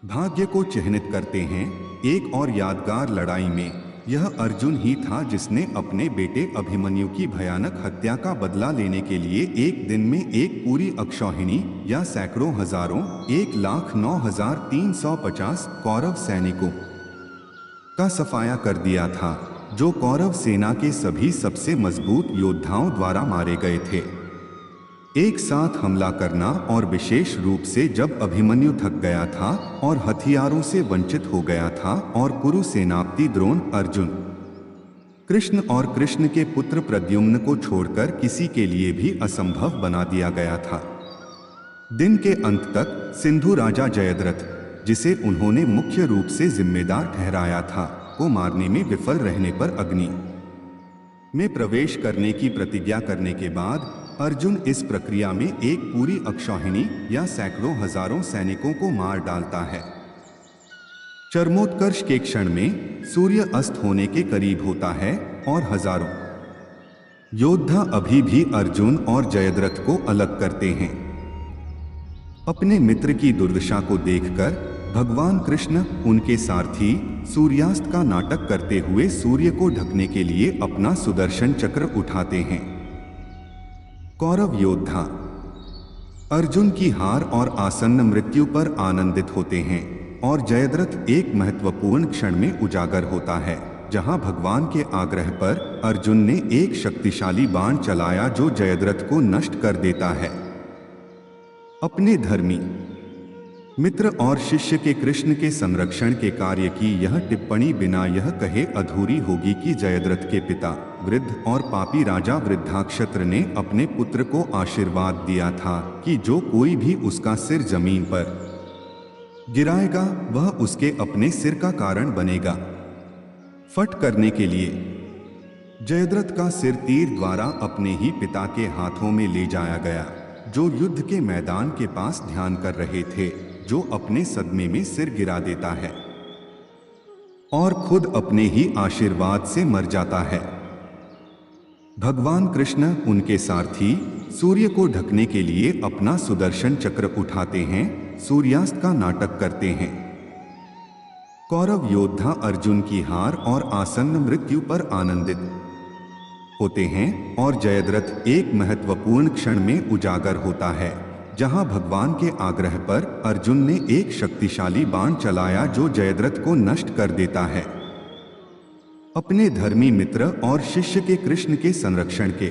भाग्य को चिह्नित करते हैं, एक और यादगार लड़ाई में यह अर्जुन ही था जिसने अपने बेटे अभिमन्यु की भयानक हत्या का बदला लेने के लिए एक दिन में एक पूरी अक्षौहिणी या सैकड़ों हजारों 1,09,350 कौरव सैनिकों का सफाया कर दिया था, जो कौरव सेना के सभी सबसे मजबूत योद्धाओं द्वारा मारे गए थे। एक साथ हमला करना और विशेष रूप से जब अभिमन्यु थक गया था और हथियारों से वंचित हो गया था और कुरु सेनापति द्रोण, अर्जुन, कृष्ण और कृष्ण के पुत्र प्रद्युम्न को छोड़कर किसी के लिए भी असंभव बना दिया गया था। दिन के अंत तक सिंधु राजा जयद्रथ, जिसे उन्होंने मुख्य रूप से जिम्मेदार ठहराया था, को मारने में विफल रहने पर अग्नि में प्रवेश करने की प्रतिज्ञा करने के बाद अर्जुन इस प्रक्रिया में एक पूरी अक्षौहिणी या सैकड़ों हजारों सैनिकों को मार डालता है। चरमोत्कर्ष के क्षण में सूर्य अस्त होने के करीब होता है और हजारों योद्धा अभी भी अर्जुन और जयद्रथ को अलग करते हैं। अपने मित्र की दुर्दशा को देखकर भगवान कृष्ण उनके सारथी सूर्यास्त का नाटक करते हुए सूर्य को ढकने के लिए अपना सुदर्शन चक्र उठाते हैं। कौरव योद्धा अर्जुन की हार और आसन्न मृत्यु पर आनंदित होते हैं और जयद्रथ एक महत्वपूर्ण क्षण में उजागर होता है, जहां भगवान के आग्रह पर अर्जुन ने एक शक्तिशाली बाण चलाया जो जयद्रथ को नष्ट कर देता है। अपने धर्मी मित्र और शिष्य के कृष्ण के संरक्षण के कार्य की यह टिप्पणी बिना यह कहे अधूरी होगी कि जयद्रथ के पिता वृद्ध और पापी राजा वृद्धाक्षत्र ने अपने पुत्र को आशीर्वाद दिया था कि जो कोई भी उसका सिर जमीन पर गिराएगा वह उसके अपने सिर का कारण बनेगा। फट करने के लिए जयद्रथ का सिर तीर द्वारा अपने ही पिता के हाथों में ले जाया गया, जो युद्ध के मैदान के पास ध्यान कर रहे थे, जो अपने सदमे में सिर गिरा देता है और खुद अपने ही आशीर्वाद से मर जाता है। भगवान कृष्ण उनके सारथी सूर्य को ढकने के लिए अपना सुदर्शन चक्र उठाते हैं, सूर्यास्त का नाटक करते हैं। कौरव योद्धा अर्जुन की हार और आसन्न मृत्यु पर आनंदित होते हैं और जयद्रथ एक महत्वपूर्ण क्षण में उजागर होता है, जहां भगवान के आग्रह पर अर्जुन ने एक शक्तिशाली बाण चलाया जो जयद्रथ को नष्ट कर देता है। अपने धर्मी मित्र और शिष्य के कृष्ण के संरक्षण के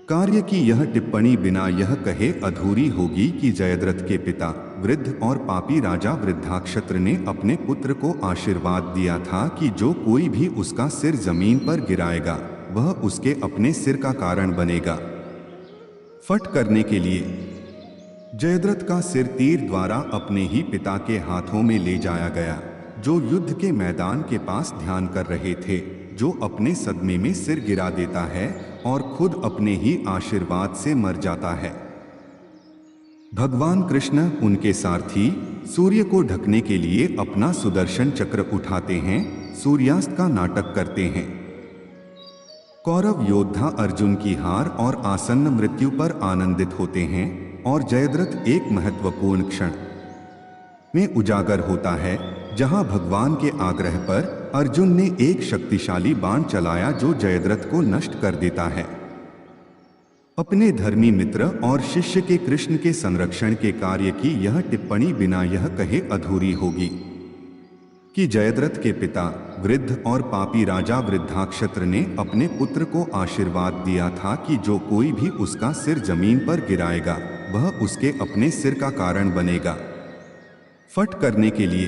कार्य की यह टिप्पणी बिना यह कहे अधूरी होगी कि जयद्रथ के पिता वृद्ध और पापी राजा वृद्धाक्षत्र ने अपने पुत्र को आशीर्वाद दिया था कि जो कोई भी उसका सिर जमीन पर गिराएगा वह उसके अपने सिर का कारण बनेगा। फट करने के लिए जयद्रथ का सिर तीर द्वारा अपने ही पिता के हाथों में ले जाया गया, जो युद्ध के मैदान के पास ध्यान कर रहे थे, जो अपने सदमे में सिर गिरा देता है और खुद अपने ही आशीर्वाद से मर जाता है। भगवान कृष्ण उनके सारथी सूर्य को ढकने के लिए अपना सुदर्शन चक्र उठाते हैं, सूर्यास्त का नाटक करते हैं। कौरव योद्धा अर्जुन की हार और आसन्न मृत्यु पर आनंदित होते हैं और जयद्रथ एक महत्वपूर्ण क्षण में उजागर होता है, जहां भगवान के आग्रह पर अर्जुन ने एक शक्तिशाली बाण चलाया जो जयद्रथ को नष्ट कर देता है। अपने धर्मी मित्र और शिष्य के कृष्ण के संरक्षण के कार्य की यह टिप्पणी बिना यह कहे अधूरी होगी कि जयद्रथ के पिता वृद्ध और पापी राजा वृद्धाक्षत्र ने अपने पुत्र को आशीर्वाद दिया था कि जो कोई भी उसका सिर जमीन पर गिराएगा वह उसके अपने सिर का कारण बनेगा। फट करने के लिए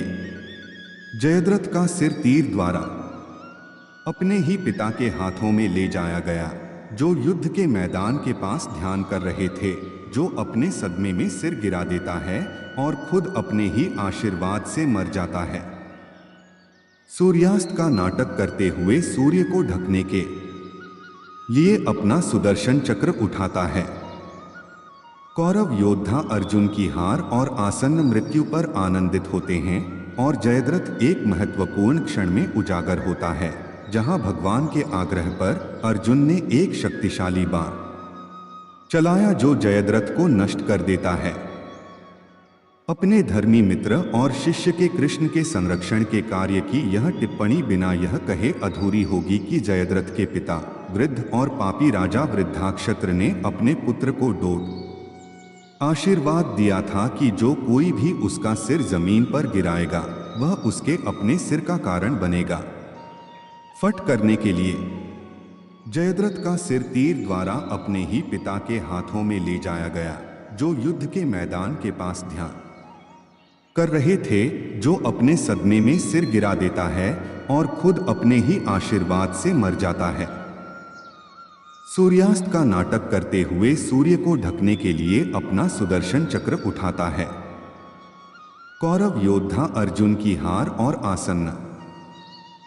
जयद्रथ का सिर तीर द्वारा अपने ही पिता के हाथों में ले जाया गया, जो युद्ध के मैदान के पास ध्यान कर रहे थे, जो अपने सदमे में सिर गिरा देता है और खुद अपने ही आशीर्वाद से मर जाता है। सूर्यास्त का नाटक करते हुए सूर्य को ढकने के लिए अपना सुदर्शन चक्र उठाता है। कौरव योद्धा अर्जुन की हार और आसन्न मृत्यु पर आनंदित होते हैं और जयद्रथ एक महत्वपूर्ण क्षण में उजागर होता है, जहां भगवान के आग्रह पर अर्जुन ने एक शक्तिशाली बाण चलाया जो जयद्रथ को नष्ट कर देता है। अपने धर्मी मित्र और शिष्य के कृष्ण के संरक्षण के कार्य की यह टिप्पणी बिना यह कहे अधूरी होगी कि जयद्रथ के पिता वृद्ध और पापी राजा वृद्धाक्षत्र ने अपने पुत्र को आशीर्वाद दिया था कि जो कोई भी उसका सिर जमीन पर गिराएगा वह उसके अपने सिर का कारण बनेगा। फट करने के लिए जयद्रथ का सिर तीर द्वारा अपने ही पिता के हाथों में ले जाया गया, जो युद्ध के मैदान के पास ध्यान कर रहे थे, जो अपने सदमे में सिर गिरा देता है और खुद अपने ही आशीर्वाद से मर जाता है। सूर्यास्त का नाटक करते हुए सूर्य को ढकने के लिए अपना सुदर्शन चक्र उठाता है। कौरव योद्धा अर्जुन की हार और आसन्न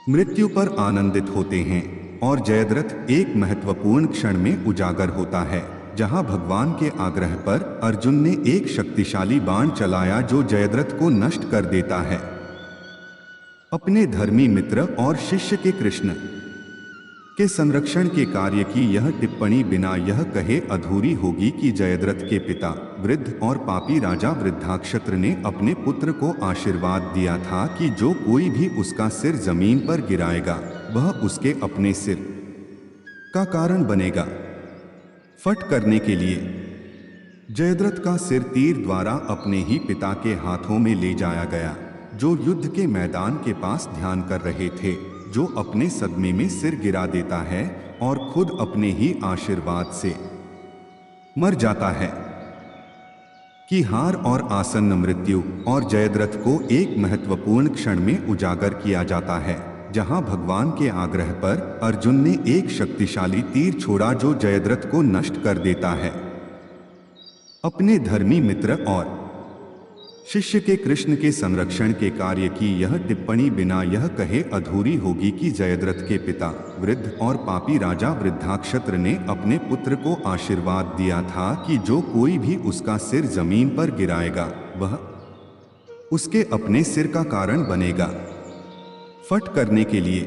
मृत्यु पर आनंदित होते हैं और जयद्रथ एक महत्वपूर्ण क्षण में उजागर होता है, जहां भगवान के आग्रह पर अर्जुन ने एक शक्तिशाली बाण चलाया जो जयद्रथ को नष्ट कर देता है। अपने धर्मी मित्र और शिष्य के कृष्ण के संरक्षण के कार्य की यह टिप्पणी बिना यह कहे अधूरी होगी कि जयद्रथ के पिता वृद्ध और पापी राजा वृद्धाक्षत्र ने अपने पुत्र को आशीर्वाद दिया था कि जो कोई भी उसका सिर जमीन पर गिराएगा वह उसके अपने सिर का कारण बनेगा। फट करने के लिए जयद्रथ का सिर तीर द्वारा अपने ही पिता के हाथों में ले जाया गया, जो युद्ध के मैदान के पास ध्यान कर रहे थे, जो अपने सदमे में सिर गिरा देता है और खुद अपने ही आशीर्वाद से मर जाता है। कि हार और आसन्न मृत्यु और जयद्रथ को एक महत्वपूर्ण क्षण में उजागर किया जाता है, जहां भगवान के आग्रह पर अर्जुन ने एक शक्तिशाली तीर छोड़ा जो जयद्रथ को नष्ट कर देता है। अपने धर्मी मित्र और शिष्य के कृष्ण के संरक्षण के कार्य की यह टिप्पणी बिना यह कहे अधूरी होगी कि जयद्रथ के पिता वृद्ध और पापी राजा वृद्धाक्षत्र ने अपने पुत्र को आशीर्वाद दिया था कि जो कोई भी उसका सिर जमीन पर गिराएगा वह उसके अपने सिर का कारण बनेगा। फट करने के लिए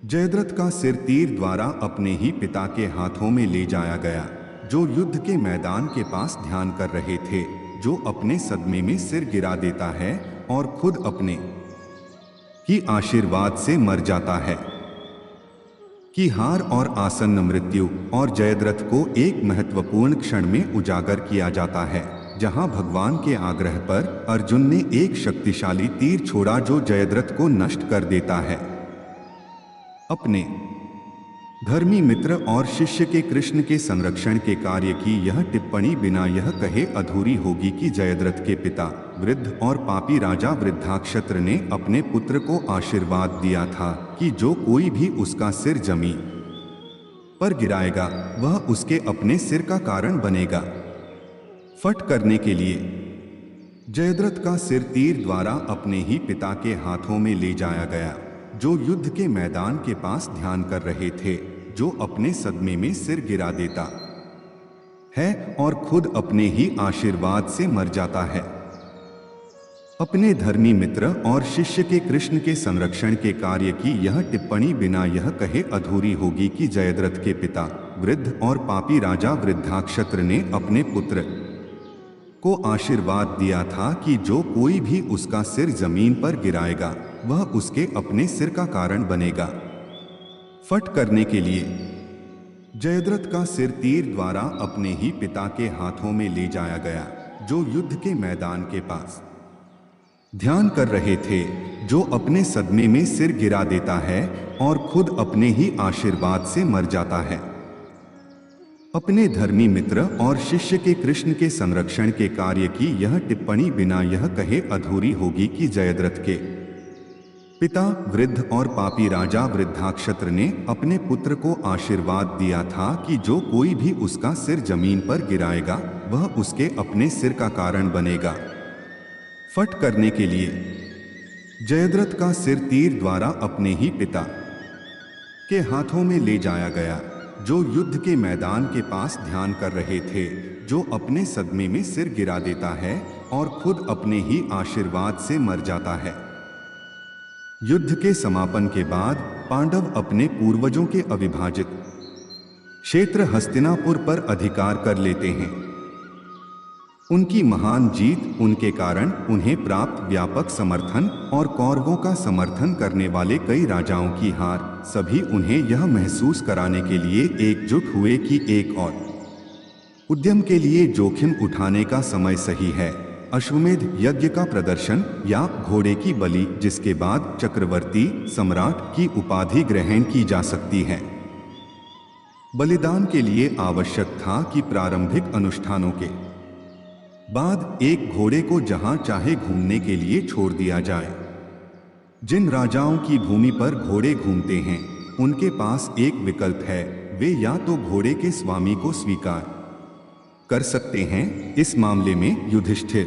जयद्रथ का सिर तीर द्वारा अपने ही पिता के हाथों में ले जाया गया, जो युद्ध के मैदान के पास ध्यान कर रहे थे, जो अपने सदमे में सिर गिरा देता है और खुद अपने ही आशीर्वाद से मर जाता है। कि हार और आसन्न मृत्यु और जयद्रथ को एक महत्वपूर्ण क्षण में उजागर किया जाता है, जहां भगवान के आग्रह पर अर्जुन ने एक शक्तिशाली तीर छोड़ा जो जयद्रथ को नष्ट कर देता है। अपने धर्मी मित्र और शिष्य के कृष्ण के संरक्षण के कार्य की यह टिप्पणी बिना यह कहे अधूरी होगी कि जयद्रथ के पिता वृद्ध और पापी राजा वृद्धाक्षत्र ने अपने पुत्र को आशीर्वाद दिया था कि जो कोई भी उसका सिर जमीन पर गिराएगा वह उसके अपने सिर का कारण बनेगा। फट करने के लिए जयद्रथ का सिर तीर द्वारा अपने ही पिता के हाथों में ले जाया गया, जो युद्ध के मैदान के पास ध्यान कर रहे थे, जो अपने सदमे में सिर गिरा देता है और खुद अपने ही आशीर्वाद से मर जाता है। अपने धर्मी मित्र और शिष्य के कृष्ण के संरक्षण के कार्य की यह टिप्पणी बिना यह कहे अधूरी होगी कि जयद्रथ के पिता वृद्ध और पापी राजा वृद्धाक्षत्र ने अपने पुत्र को आशीर्वाद दिया था कि जो कोई भी उसका सिर जमीन पर गिराएगा वह उसके अपने सिर का कारण बनेगा। फट करने के लिए जयद्रथ का सिर तीर द्वारा अपने ही पिता के हाथों में ले जाया गया, जो युद्ध के मैदान के पास ध्यान कर रहे थे, जो अपने सदमे में सिर गिरा देता है और खुद अपने ही आशीर्वाद से मर जाता है। अपने धर्मी मित्र और शिष्य के कृष्ण के संरक्षण के कार्य की यह टिप्पणी बिना यह कहे अधूरी होगी कि जयद्रथ के पिता वृद्ध और पापी राजा वृद्धाक्षत्र ने अपने पुत्र को आशीर्वाद दिया था कि जो कोई भी उसका सिर जमीन पर गिराएगा वह उसके अपने सिर का कारण बनेगा। फट करने के लिए जयद्रथ का सिर तीर द्वारा अपने ही पिता के हाथों में ले जाया गया, जो युद्ध के मैदान के पास ध्यान कर रहे थे, जो अपने सदमे में सिर गिरा देता है और खुद अपने ही आशीर्वाद से मर जाता है। युद्ध के समापन के बाद पांडव अपने पूर्वजों के अविभाजित क्षेत्र हस्तिनापुर पर अधिकार कर लेते हैं। उनकी महान जीत उनके कारण उन्हें प्राप्त व्यापक समर्थन और कौरवों का समर्थन करने वाले कई राजाओं की हार, सभी उन्हें यह महसूस कराने के लिए एकजुट हुए कि एक और उद्यम के लिए जोखिम उठाने का समय सही है। अश्वमेध यज्ञ का प्रदर्शन या घोड़े की बलि, जिसके बाद चक्रवर्ती सम्राट की उपाधि ग्रहण की जा सकती है, बलिदान के लिए आवश्यक था कि प्रारंभिक अनुष्ठानों के बाद एक घोड़े को जहां चाहे घूमने के लिए छोड़ दिया जाए। जिन राजाओं की भूमि पर घोड़े घूमते हैं उनके पास एक विकल्प है, वे या तो घोड़े के स्वामी को स्वीकार कर सकते हैं। इस मामले में युधिष्ठिर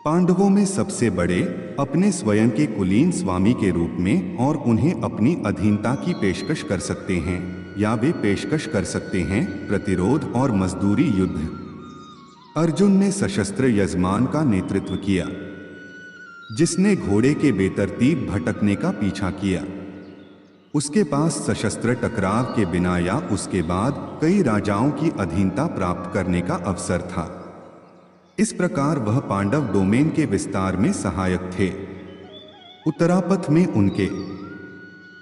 पांडवों में सबसे बड़े अपने स्वयं के कुलीन स्वामी के रूप में और उन्हें अपनी अधीनता की पेशकश कर सकते हैं, या वे पेशकश कर सकते हैं प्रतिरोध और मजदूरी युद्ध। अर्जुन ने सशस्त्र यजमान का नेतृत्व किया, जिसने घोड़े के बेतरतीब भटकने का पीछा किया। उसके पास सशस्त्र टकराव के बिना या उसके बाद कई राजाओं की अधीनता प्राप्त करने का अवसर था। इस प्रकार वह पांडव डोमेन के विस्तार में सहायक थे। उत्तरापथ में उनके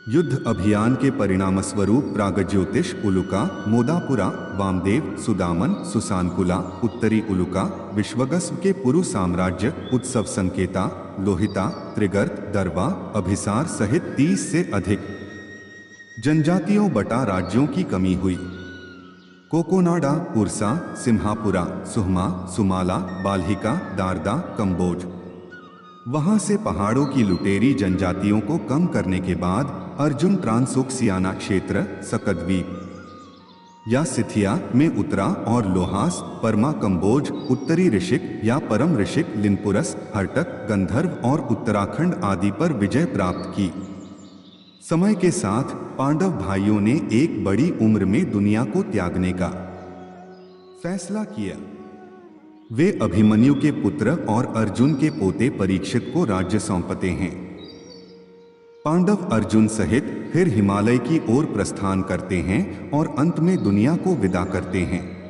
युद्ध अभियान के परिणामस्वरूप प्रागज्योतिष, उलुका, मोदापुरा, वामदेव, सुदामन, सुसानकुला, उत्तरी उलुका, विश्वगस्व के पुरु साम्राज्य, उत्सव संकेता, लोहिता, त्रिगर्त, दरवा, अभिसार सहित 30 से अधिक जनजातियों बटा राज्यों की कमी हुई। कोकोनाडा, उर्सा, सिम्हापुरा, सुहमा, सुमाला, बाल्हिका, दारदा, कंबोज। वहां से पहाड़ों की लुटेरी जनजातियों को कम करने के बाद अर्जुन ट्रांसोक्सियाना क्षेत्र, सकद्वीप या सिथिया में उतरा और लोहास, परमा कंबोज, उत्तरी ऋषिक या परम ऋषिक, लिनपुरस, हर्टक, गंधर्व और उत्तराखंड आदि पर विजय प्राप्त की। समय के साथ पांडव भाइयों ने एक बड़ी उम्र में दुनिया को त्यागने का फैसला किया। वे अभिमन्यु के पुत्र और अर्जुन के पोते परीक्षित को राज्य सौंपते हैं। पांडव अर्जुन सहित फिर हिमालय की ओर प्रस्थान करते हैं और अंत में दुनिया को विदा करते हैं।